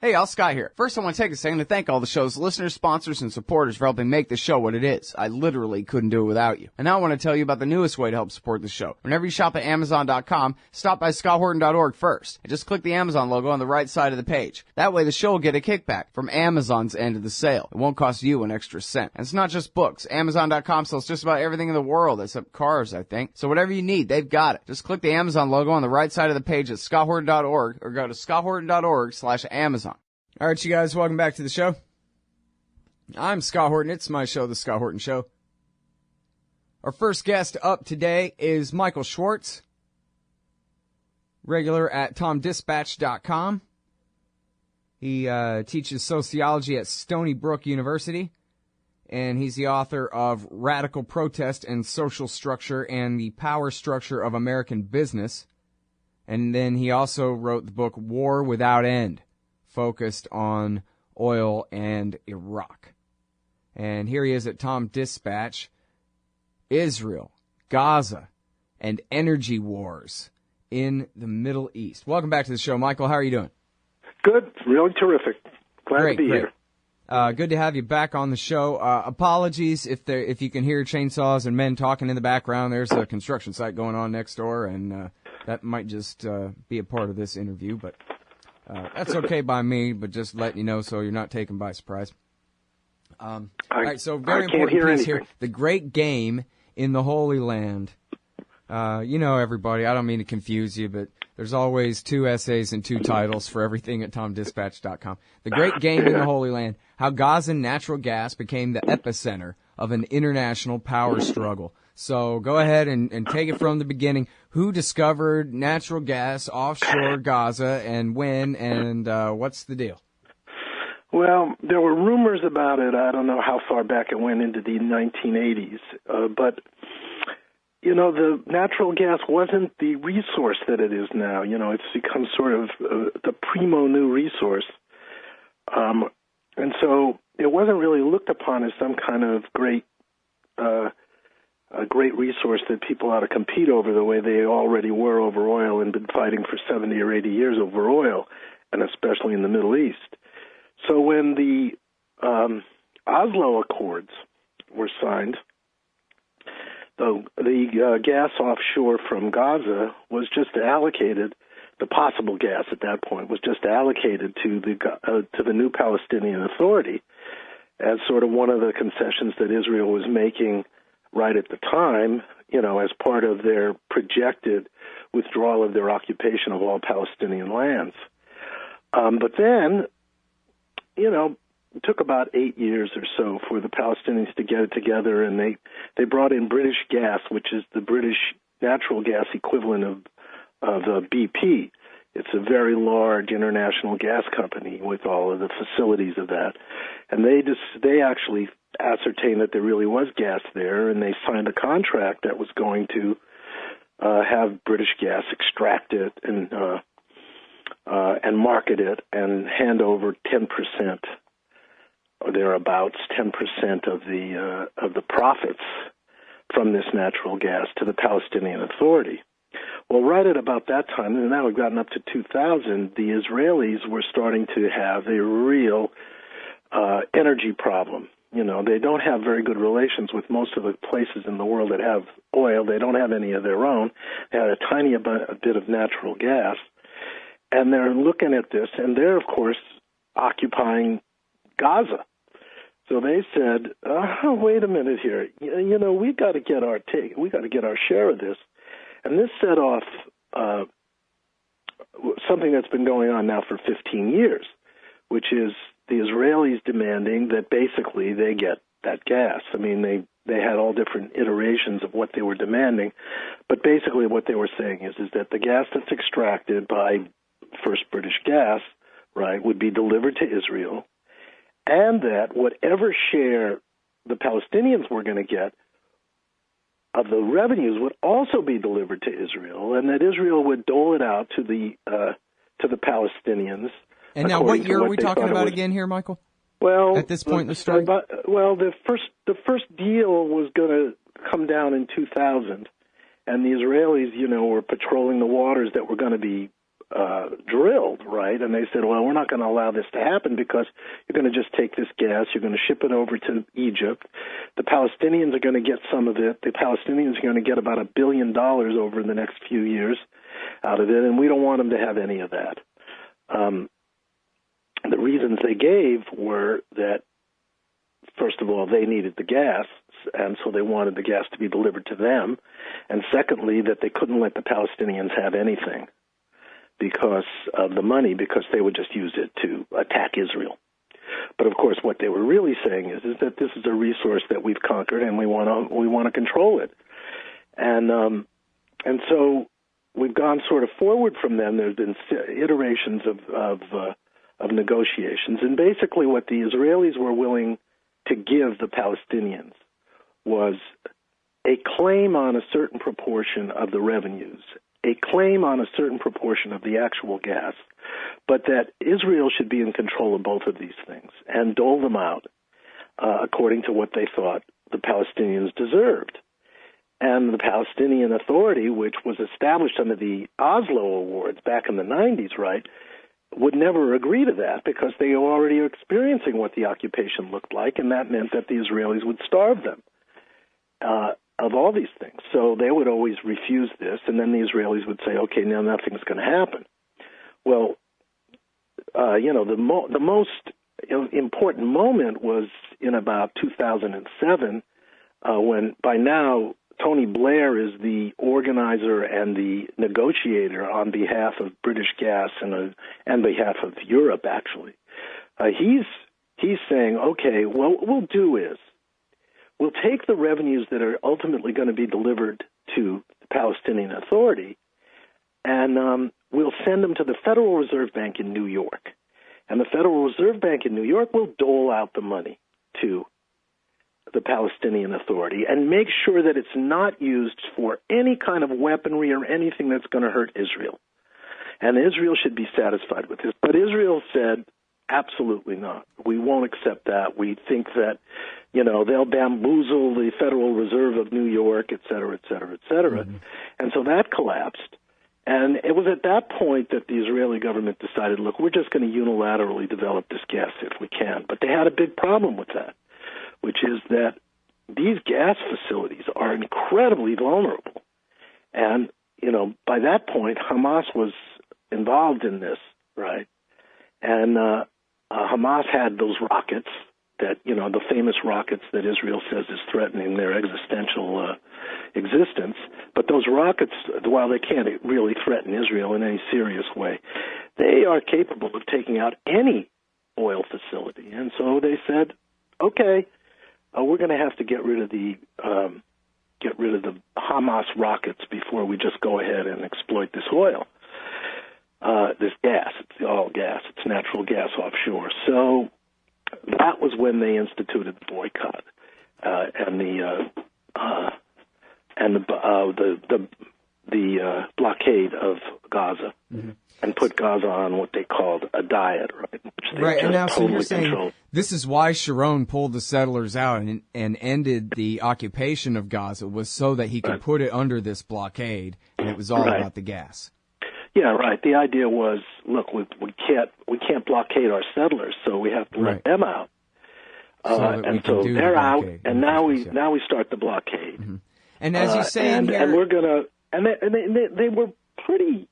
Hey, y'all, Scott here. First, I want to take a second to thank all the show's listeners, sponsors, and supporters for helping make the show what it is. I literally couldn't do it without you. And now I want to tell you about the newest way to help support the show. Whenever you shop at Amazon.com, stop by ScottHorton.org first, and just click the Amazon logo on the right side of the page. That way, the show will get a kickback from Amazon's end of the sale. It won't cost you an extra cent. And it's not just books. Amazon.com sells just about everything in the world, except cars, I think. So whatever you need, they've got it. Just click the Amazon logo on the right side of the page at ScottHorton.org, or go to ScottHorton.org/Amazon. All right, you guys, welcome back to the show. I'm Scott Horton. It's my show, The Scott Horton Show. Our first guest up today is Michael Schwartz, regular at TomDispatch.com. He teaches sociology at Stony Brook University, and he's the author of Radical Protest and Social Structure and the Power Structure of American Business. And then he also wrote the book War Without End, focused on oil and Iraq. And here he is at TomDispatch. Israel, Gaza, and energy wars in the Middle East. Welcome back to the show, Michael. How are you doing? Good. Really terrific. Glad to be here. Good to have you back on the show. Apologies if you can hear chainsaws and men talking in the background. There's a construction site going on next door, and that might just be a part of this interview, but that's okay by me, but just letting you know so you're not taken by surprise. All right, so very important piece here. The great game in the Holy Land. You know, everybody, I don't mean to confuse you, but there's always two essays and two titles for everything at TomDispatch.com. The Great Game in the Holy Land, how Gazan natural gas became the epicenter of an international power struggle. So go ahead and take it from the beginning. Who discovered natural gas offshore Gaza and when, and what's the deal? Well, there were rumors about it. I don't know how far back it went into the 1980s. But, you know, the natural gas wasn't the resource that it is now. You know, it's become sort of the primo new resource. And so it wasn't really looked upon as some kind of a great resource that people ought to compete over the way they already were over oil and been fighting for 70 or 80 years over oil, and especially in the Middle East. So when the Oslo Accords were signed, the gas offshore from Gaza was just allocated, the possible gas at that point was just allocated to the new Palestinian Authority as sort of one of the concessions that Israel was making right at the time, you know, as part of their projected withdrawal of their occupation of all Palestinian lands. But then, you know, it took about 8 years or so for the Palestinians to get it together, and they brought in British gas, which is the British natural gas equivalent of BP. It's a very large international gas company with all of the facilities of that. And they actually ascertained that there really was gas there, and they signed a contract that was going to have British gas extract it and market it and hand over 10% or thereabouts, 10% of the profits from this natural gas to the Palestinian Authority. Well, right at about that time, and now we've gotten up to 2000, the Israelis were starting to have a real energy problem. You know, they don't have very good relations with most of the places in the world that have oil. They don't have any of their own. They had a tiny bit of natural gas. And they're looking at this, and they're, of course, occupying Gaza. So they said, wait a minute here. You know, we got to get our share of this. And this set off something that's been going on now for 15 years, which is the Israelis demanding that basically they get that gas. I mean, they had all different iterations of what they were demanding, but basically what they were saying is that the gas that's extracted by First British Gas, right, would be delivered to Israel, and that whatever share the Palestinians were going to get of the revenues would also be delivered to Israel, and that Israel would dole it out to the Palestinians. And now, what year are we talking about again here, Michael? Well, at this point in the story, the first deal was going to come down in 2000, and the Israelis, you know, were patrolling the waters that were going to be drilled, right? And they said, well, we're not going to allow this to happen because you're going to just take this gas, you're going to ship it over to Egypt. The Palestinians are going to get some of it. The Palestinians are going to get about $1 billion over the next few years out of it, and we don't want them to have any of that. The reasons they gave were that, first of all, they needed the gas, and so they wanted the gas to be delivered to them. And secondly, that they couldn't let the Palestinians have anything because of the money, because they would just use it to attack Israel. But of course, what they were really saying is that this is a resource that we've conquered, and we want to control it. And so we've gone sort of forward from them. There's been iterations of negotiations, and basically what the Israelis were willing to give the Palestinians was a claim on a certain proportion of the revenues, a claim on a certain proportion of the actual gas, but that Israel should be in control of both of these things and dole them out according to what they thought the Palestinians deserved. And the Palestinian Authority, which was established under the Oslo Awards back in the 90s, right, would never agree to that because they were already experiencing what the occupation looked like, and that meant that the Israelis would starve them of all these things. So they would always refuse this, and then the Israelis would say, okay, now nothing's going to happen. Well, the most important moment was in about 2007 when, by now, Tony Blair is the organizer and the negotiator on behalf of British Gas and behalf of Europe, actually. He's saying, okay, well, what we'll do is we'll take the revenues that are ultimately going to be delivered to the Palestinian Authority, and we'll send them to the Federal Reserve Bank in New York. And the Federal Reserve Bank in New York will dole out the money to the Palestinian Authority and make sure that it's not used for any kind of weaponry or anything that's going to hurt Israel. And Israel should be satisfied with this. But Israel said, absolutely not. We won't accept that. We think that, they'll bamboozle the Federal Reserve of New York, et cetera, et cetera, et cetera. Mm-hmm. And so that collapsed. And it was at that point that the Israeli government decided, look, we're just going to unilaterally develop this gas if we can. But they had a big problem with that, which is that these gas facilities are incredibly vulnerable. And, by that point, Hamas was involved in this, right? And Hamas had those rockets that, the famous rockets that Israel says is threatening their existential existence. But those rockets, while they can't really threaten Israel in any serious way, they are capable of taking out any oil facility. And so they said, okay, we're going to have to get rid of the Hamas rockets before we just go ahead and exploit this oil, this gas. It's all gas. It's natural gas offshore. So that was when they instituted the boycott and the blockade of Gaza, mm-hmm. and put Gaza on what they called a diet, right? Right, and now so you're saying this is why Sharon pulled the settlers out and ended the occupation of Gaza, was so that he could put it under this blockade, and it was all about the gas. Yeah, right. The idea was, look, we can't blockade our settlers, so we have to let them out. And so they're out, and now we start the blockade. Mm-hmm. And as you say, and we're gonna, and they were pretty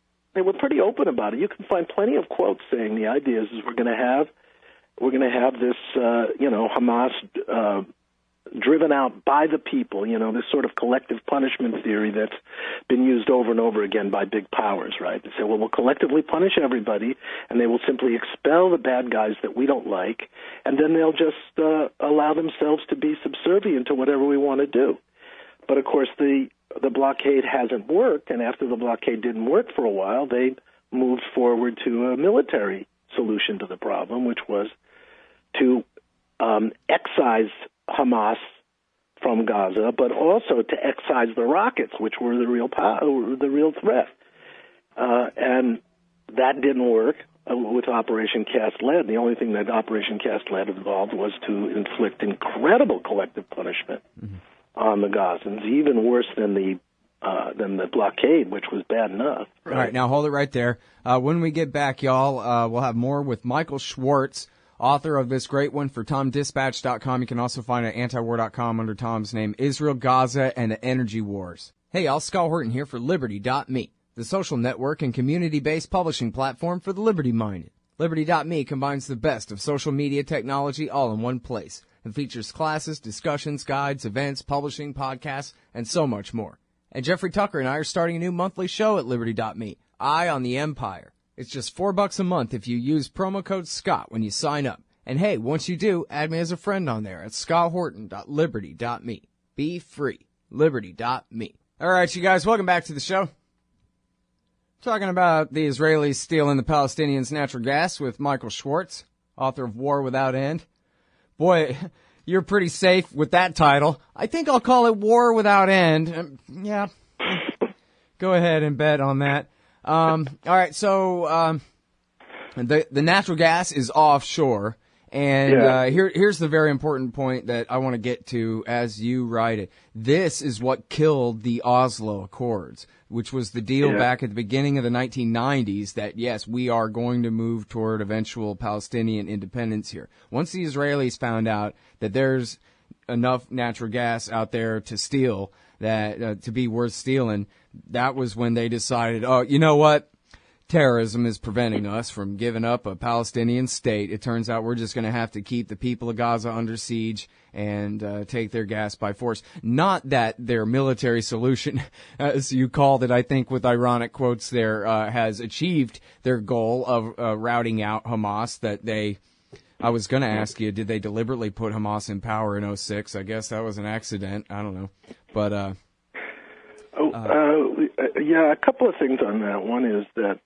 open about it. You can find plenty of quotes saying the idea is we're going to have this Hamas driven out by the people, this sort of collective punishment theory that's been used over and over again by big powers, right? They say, well, we'll collectively punish everybody, and they will simply expel the bad guys that we don't like, and then they'll just allow themselves to be subservient to whatever we want to do. But, of course, the blockade hasn't worked, and after the blockade didn't work for a while, they moved forward to a military solution to the problem, which was to excise Hamas from Gaza, but also to excise the rockets, which were the real threat. And that didn't work with Operation Cast Lead. The only thing that Operation Cast Lead involved was to inflict incredible collective punishment on the Gazans, even worse than the the blockade, which was bad enough. Right? All right, now hold it right there. When we get back, y'all, we'll have more with Michael Schwartz, author of this great one for TomDispatch.com. You can also find it at antiwar.com under Tom's name, Israel, Gaza, and the Energy Wars. Hey, y'all, Scott Horton here for Liberty.me, the social network and community-based publishing platform for the liberty-minded. Liberty.me combines the best of social media technology all in one place and features classes, discussions, guides, events, publishing, podcasts, and so much more. And Jeffrey Tucker and I are starting a new monthly show at Liberty.me, Eye on the Empire. It's just $4 a month if you use promo code SCOTT when you sign up. And hey, once you do, add me as a friend on there at scotthorton.liberty.me. Be free. Liberty.me. All right, you guys, welcome back to the show. Talking about the Israelis stealing the Palestinians' natural gas with Michael Schwartz, author of War Without End. Boy, you're pretty safe with that title. I think I'll call it War Without End. Yeah, go ahead and bet on that. All right, so the natural gas is offshore, and here's the very important point that I want to get to as you write it. This is what killed the Oslo Accords, which was the deal back at the beginning of the 1990s that, yes, we are going to move toward eventual Palestinian independence here. Once the Israelis found out that there's enough natural gas out there to steal, that to be worth stealing, that was when they decided, oh, you know what? Terrorism is preventing us from giving up a Palestinian state. It turns out we're just going to have to keep the people of Gaza under siege and take their gas by force. Not that their military solution, as you called it, I think with ironic quotes there, has achieved their goal of routing out Hamas. I was going to ask you, did they deliberately put Hamas in power in 2006? I guess that was an accident. I don't know. But yeah, a couple of things on that. One is that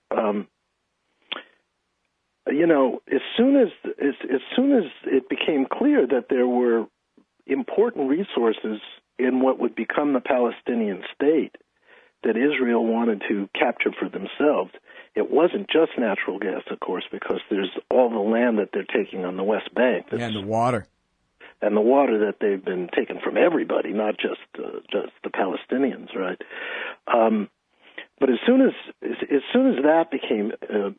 as soon as it became clear that there were important resources in what would become the Palestinian state that Israel wanted to capture for themselves, it wasn't just natural gas, of course, because there's all the land that they're taking on the West Bank. And the water. And the water that they've been taking from everybody, not just the Palestinians, right? But as soon as that became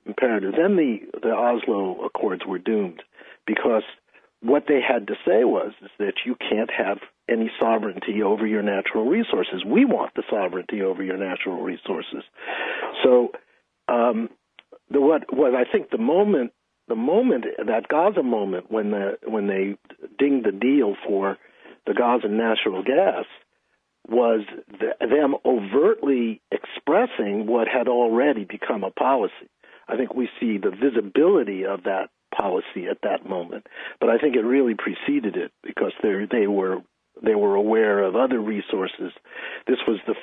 imperative, then the Oslo Accords were doomed, because what they had to say was that you can't have any sovereignty over your natural resources. We want the sovereignty over your natural resources. So, what I think the moment that Gaza moment when they dinged the deal for the Gaza natural gas was them overtly expressing what had already become a policy. I think we see the visibility of that policy at that moment, but I think it really preceded it, because they were aware of other resources. This was the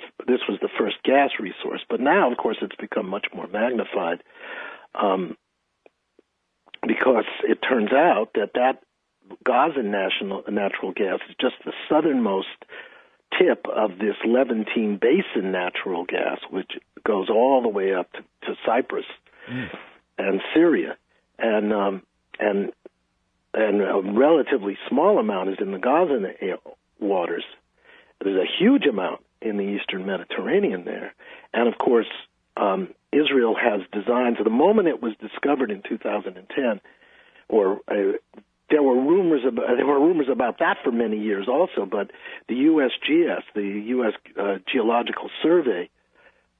first gas resource, but now, of course, it's become much more magnified, because it turns out that Gaza natural gas is just the southernmost tip of this Levantine Basin natural gas, which goes all the way up to Cyprus and Syria, and a relatively small amount is in the Gaza waters. There's a huge amount in the Eastern Mediterranean there, and of course, Israel has designed. So the moment it was discovered in 2010, there were rumors about that for many years also, but the USGS, the U.S. Geological Survey,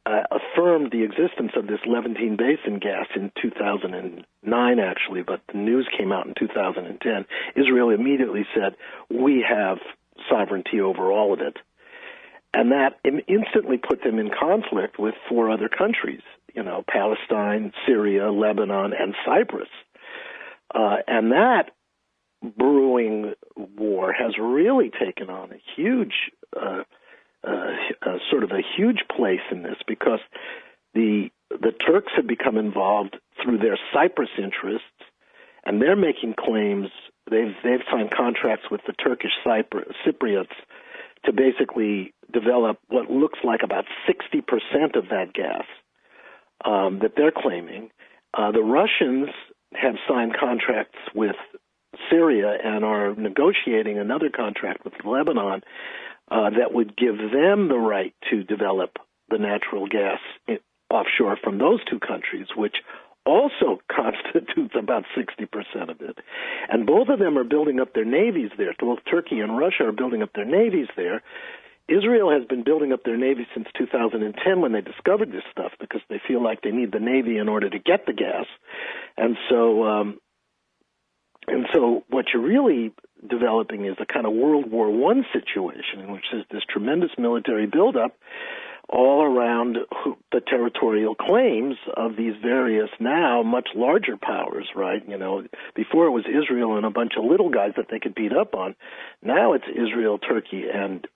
affirmed the existence of this Levantine Basin gas in 2009, actually, but the news came out in 2010. Israel immediately said, we have sovereignty over all of it. And that instantly put them in conflict with 4 other countries, Palestine, Syria, Lebanon, and Cyprus. And that brewing war has really taken on a huge, sort of a huge place in this, because the Turks have become involved through their Cyprus interests, and they're making claims. They've signed contracts with the Turkish Cypriots to basically develop what looks like about 60% of that gas that they're claiming. The Russians have signed contracts with Syria and are negotiating another contract with Lebanon that would give them the right to develop the natural gas offshore from those two countries, which also constitutes about 60% of it. And both of them are building up their navies there. Both Turkey and Russia are building up their navies there. Israel has been building up their navy since 2010 when they discovered this stuff, because they feel like they need the navy in order to get the gas. And so what you're really developing is a kind of World War I situation in which there's this tremendous military buildup all around the territorial claims of these various now much larger powers, right? You know, before it was Israel and a bunch of little guys that they could beat up on. Now it's Israel, Turkey, and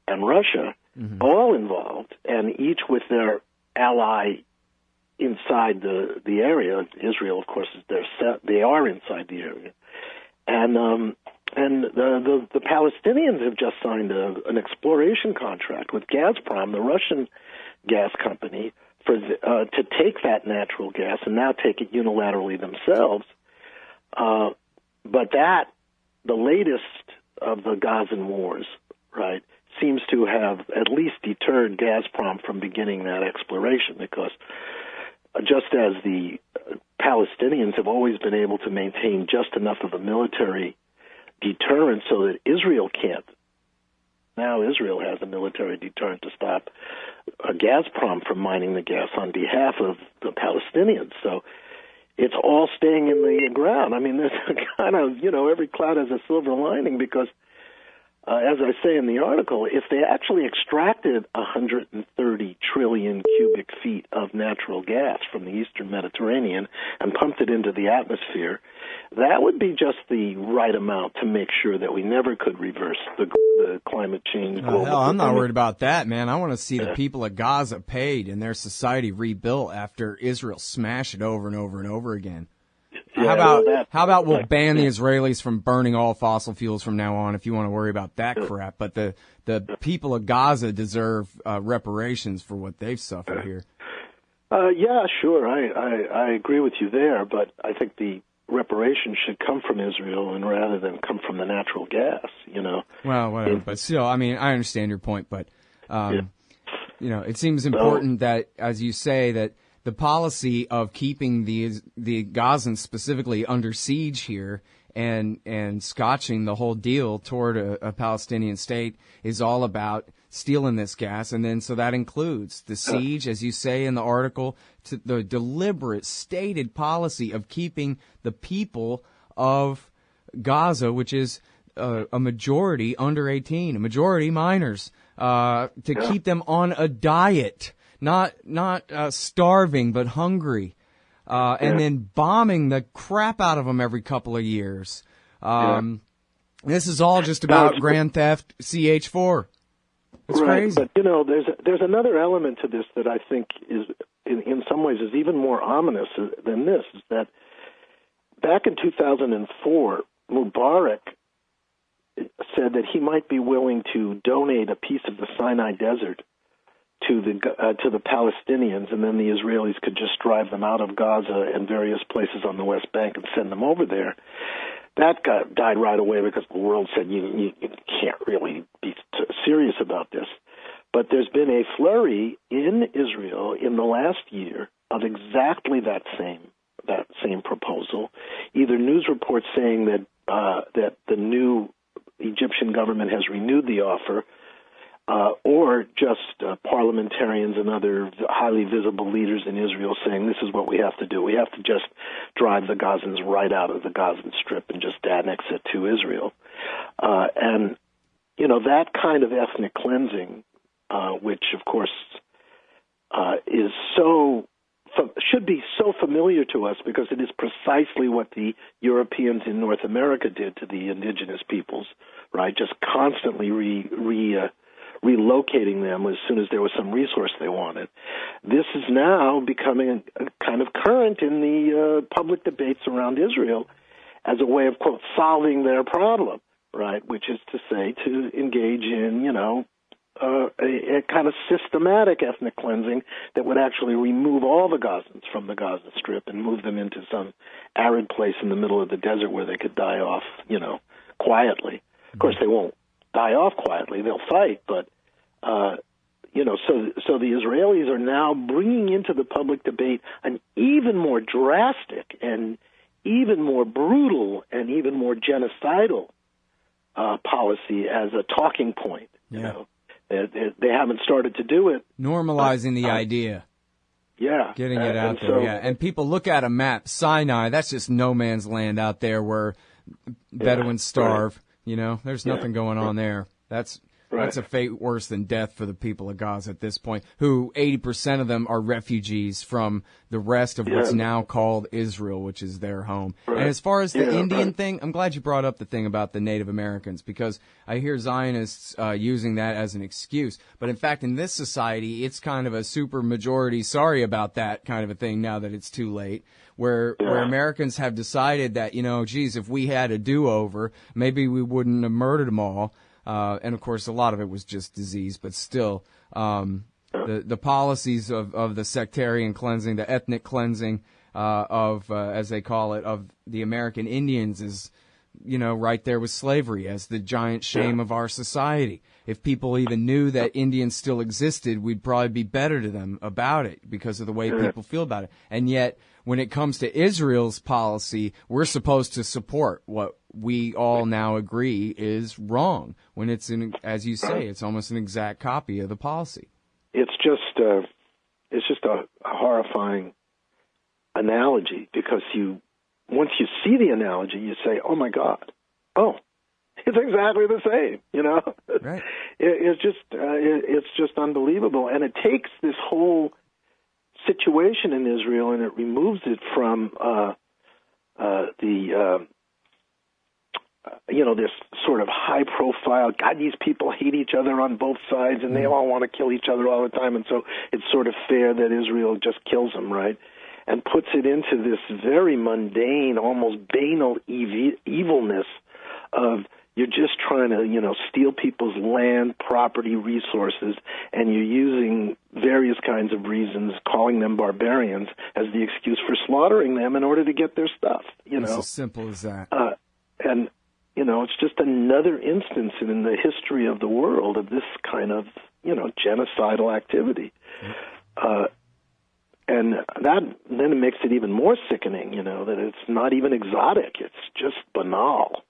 Russia, all involved, and each with their ally inside the area. Israel, of course, they are inside the area, and the Palestinians have just signed an exploration contract with Gazprom, the Russian gas company, to take that natural gas and now take it unilaterally themselves. But the latest of the Gazan wars, right, seems to have at least deterred Gazprom from beginning that exploration, because just as the Palestinians have always been able to maintain just enough of a military deterrent so that Israel can't. Now Israel has a military deterrent to stop Gazprom from mining the gas on behalf of the Palestinians. So it's all staying in the ground. I mean, there's a kind of, every cloud has a silver lining, because as I say in the article, if they actually extracted 130 trillion cubic feet of natural gas from the eastern Mediterranean and pumped it into the atmosphere, that would be just the right amount to make sure that we never could reverse the climate change. Hell, I'm not worried about that, man. I want to see the people of Gaza paid and their society rebuilt after Israel smashed it over and over and over again. Yeah, how about we'll ban the Israelis from burning all fossil fuels from now on, if you want to worry about that crap? But the people of Gaza deserve reparations for what they've suffered here. Yeah, sure. I agree with you there, but I think the reparations should come from Israel and rather than come from the natural gas, Well, whatever. But still, I mean, I understand your point, but it seems important that, as you say, that the policy of keeping the Gazans specifically under siege here and scotching the whole deal toward a Palestinian state is all about stealing this gas. And then so that includes the siege, as you say in the article, to the deliberate stated policy of keeping the people of Gaza, which is a majority under 18, a majority minors, to keep them on a diet. Not starving, but hungry, and then bombing the crap out of them every couple of years. This is all just about Grand Theft CH4. It's crazy. But there's another element to this that I think is, in some ways, is even more ominous than this. Is that back in 2004, Mubarak said that he might be willing to donate a piece of the Sinai Desert to the Palestinians, and then the Israelis could just drive them out of Gaza and various places on the West Bank and send them over there. That died right away because the world said you can't really be serious about this. But there's been a flurry in Israel in the last year of exactly that same proposal. Either news reports saying that the new Egyptian government has renewed the offer, or just parliamentarians and other highly visible leaders in Israel saying this is what we have to do. We have to just drive the Gazans right out of the Gazan Strip and just annex it to Israel. And that kind of ethnic cleansing, which of course is should be so familiar to us because it is precisely what the Europeans in North America did to the indigenous peoples, right? Just constantly relocating them as soon as there was some resource they wanted. This is now becoming a kind of current in the public debates around Israel as a way of, quote, solving their problem, right, which is to say to engage in, a kind of systematic ethnic cleansing that would actually remove all the Gazans from the Gaza Strip and move them into some arid place in the middle of the desert where they could die off, quietly. Of course, they won't die off quietly. They'll fight, but so the Israelis are now bringing into the public debate an even more drastic and even more brutal and even more genocidal policy as a talking point. Yeah. You know, they haven't started to do it. Normalizing the idea. Yeah. Getting it out there, yeah. And people look at a map, Sinai, that's just no man's land out there where Bedouins starve, you know. There's nothing going on there. That's a fate worse than death for the people of Gaza at this point, who 80% of them are refugees from the rest of what's now called Israel, which is their home. Right. And as far as the Indian thing, I'm glad you brought up the thing about the Native Americans, because I hear Zionists using that as an excuse. But in fact, in this society, it's kind of a super majority sorry about that kind of a thing now that it's too late, where Americans have decided that, you know, geez, if we had a do-over, maybe we wouldn't have murdered them all. And of course, a lot of it was just disease, but still, the policies of the sectarian cleansing, the ethnic cleansing, as they call it, of the American Indians is, you know, right there with slavery as the giant shame of our society. If people even knew that Indians still existed, we'd probably be better to them about it because of the way people feel about it. And yet, when it comes to Israel's policy, we're supposed to support what we all now agree is wrong, when it's, as you say, it's almost an exact copy of the policy. It's just a horrifying analogy, because once you see the analogy, you say, "Oh my God, oh, it's exactly the same." You know, right? It's just unbelievable, and it takes this whole situation in Israel and it removes it from this sort of high-profile, God, these people hate each other on both sides, and they all want to kill each other all the time, and so it's sort of fair that Israel just kills them, right? And puts it into this very mundane, almost banal evilness of you're just trying to, steal people's land, property, resources, and you're using various kinds of reasons, calling them barbarians, as the excuse for slaughtering them in order to get their stuff, It's as simple as that. And it's just another instance in the history of the world of this kind of, genocidal activity. And that then it makes it even more sickening, that it's not even exotic. It's just banal,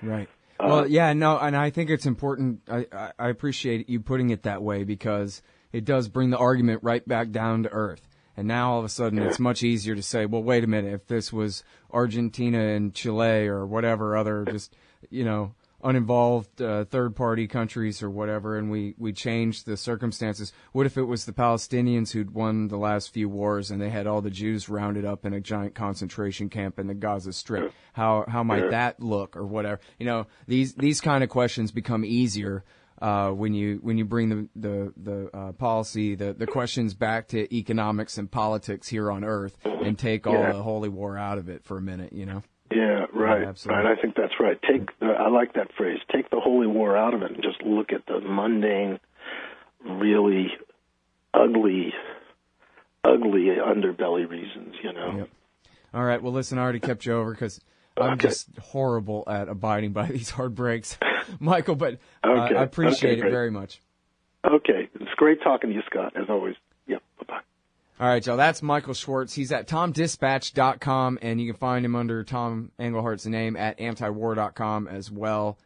Right. Well, and I think it's important. I appreciate you putting it that way, because it does bring the argument right back down to earth. And now all of a sudden it's much easier to say, well, wait a minute, if this was Argentina and Chile or whatever other just, uninvolved third-party countries or whatever, and we changed the circumstances, what if it was the Palestinians who'd won the last few wars and they had all the Jews rounded up in a giant concentration camp in the Gaza Strip? How might that look, or whatever? These kind of questions become easier when you bring the policy, the questions back to economics and politics here on Earth, and take all the holy war out of it for a minute, Yeah, right. Absolutely. Right. I think that's right. I like that phrase. Take the holy war out of it and just look at the mundane, really ugly underbelly reasons, Yep. All right. Well, listen, I already kept you over because I'm just horrible at abiding by these hard breaks, Michael, but I appreciate it very much. Okay. It's great talking to you, Scott, as always. Yeah. Bye-bye. All right, y'all, that's Michael Schwartz. He's at TomDispatch.com, and you can find him under Tom Englehart's name at antiwar.com as well.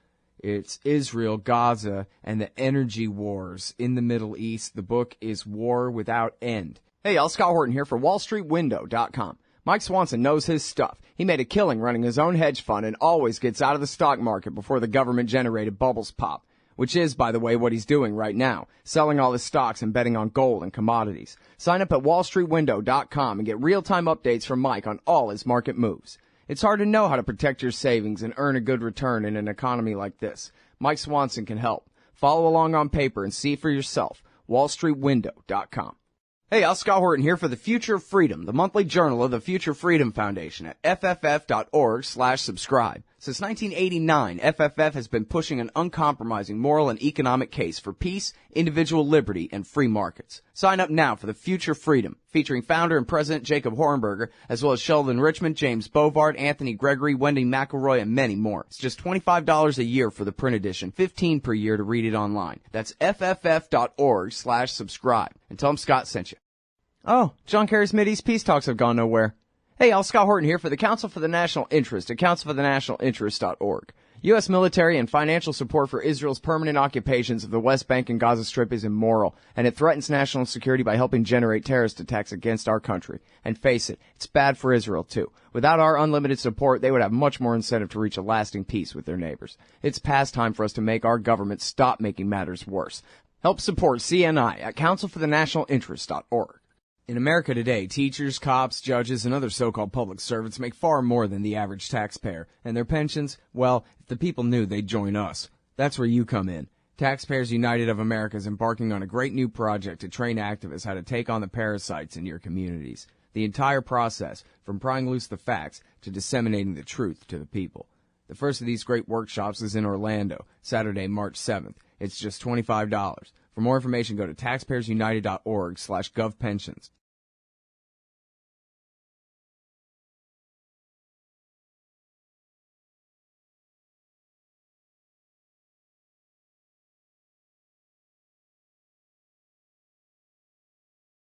It's Israel, Gaza, and the energy wars in the Middle East. The book is War Without End. Hey, y'all, Scott Horton here for WallStreetWindow.com. Mike Swanson knows his stuff. He made a killing running his own hedge fund and always gets out of the stock market before the government-generated bubbles pop, which is, by the way, what he's doing right now, selling all his stocks and betting on gold and commodities. Sign up at WallStreetWindow.com and get real-time updates from Mike on all his market moves. It's hard to know how to protect your savings and earn a good return in an economy like this. Mike Swanson can help. Follow along on paper and see for yourself. WallStreetWindow.com. Hey, I'm Scott Horton here for The Future of Freedom, the monthly journal of the Future Freedom Foundation at fff.org/subscribe. Since 1989, FFF has been pushing an uncompromising moral and economic case for peace, individual liberty, and free markets. Sign up now for the Future Freedom, featuring founder and president Jacob Hornberger, as well as Sheldon Richmond, James Bovard, Anthony Gregory, Wendy McElroy, and many more. It's just $25 a year for the print edition, $15 per year to read it online. That's fff.org/subscribe. And tell them Scott sent you. Oh, John Kerry's Mideast peace talks have gone nowhere. Hey, I'll Scott Horton here for the Council for the National Interest at councilforthenationalinterest.org. U.S. military and financial support for Israel's permanent occupations of the West Bank and Gaza Strip is immoral, and it threatens national security by helping generate terrorist attacks against our country. And face it, it's bad for Israel, too. Without our unlimited support, they would have much more incentive to reach a lasting peace with their neighbors. It's past time for us to make our government stop making matters worse. Help support CNI at councilforthenationalinterest.org. In America today, teachers, cops, judges, and other so-called public servants make far more than the average taxpayer. And their pensions, well, if the people knew, they'd join us. That's where you come in. Taxpayers United of America is embarking on a great new project to train activists how to take on the parasites in your communities. The entire process, from prying loose the facts to disseminating the truth to the people. The first of these great workshops is in Orlando, Saturday, March 7th. It's just $25. For more information, go to taxpayersunited.org/govpensions.